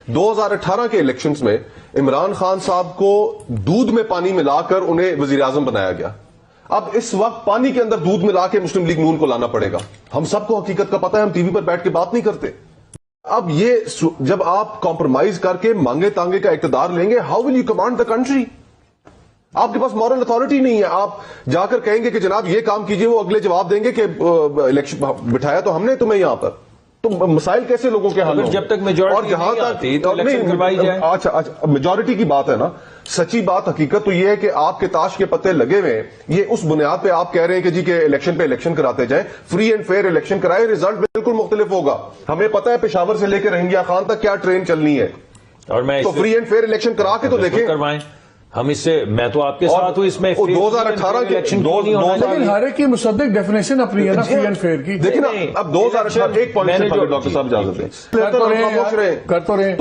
2018 کے الیکشنز میں عمران خان صاحب کو دودھ میں پانی ملا کر انہیں وزیر اعظم بنایا گیا. اب اس وقت پانی کے اندر دودھ ملا کے مسلم لیگ نون کو لانا پڑے گا. ہم سب کو حقیقت کا پتہ ہے, ہم ٹی وی پر بیٹھ کے بات نہیں کرتے. اب یہ جب آپ کمپرومائز کر کے مانگے تانگے کا اقتدار لیں گے, how will you command the country? آپ کے پاس مورل اتھارٹی نہیں ہے. آپ جا کر کہیں گے کہ جناب یہ کام کیجئے, وہ اگلے جواب دیں گے کہ الیکشن بٹھایا تو ہم نے تمہیں یہاں پر. تو مسائل کیسے لوگوں کے حل ہوں؟ جب تک میجورٹی نہیں آتی تو الیکشن کروائی جائے. اچھا میجورٹی کی بات ہے نا, سچی بات حقیقت تو یہ ہے کہ آپ کے تاش کے پتے لگے ہوئے ہیں. یہ اس بنیاد پہ آپ کہہ رہے ہیں کہ جی کہ الیکشن پہ الیکشن کراتے جائیں, فری اینڈ فیئر الیکشن کرائے, ریزلٹ بالکل مختلف ہوگا. ہمیں پتہ ہے پشاور سے لے کے رہنگیا خان تک کیا ٹرین چلنی ہے, اور میں تو فری اینڈ فیئر الیکشن کرا کے تو دیکھیں. کروائیں ہم اس سے, میں تو آپ کے ساتھ ہوں اس میں. 2018 کے لیکن ہر ایک کی مصدق ڈیفینیشن اپنی ہے نا فری اینڈ فیئر کی. دیکھیں نا اب 2018 ایک پوائنٹ ڈاکٹر صاحب اجازت دیں, کر تو رہے ہیں.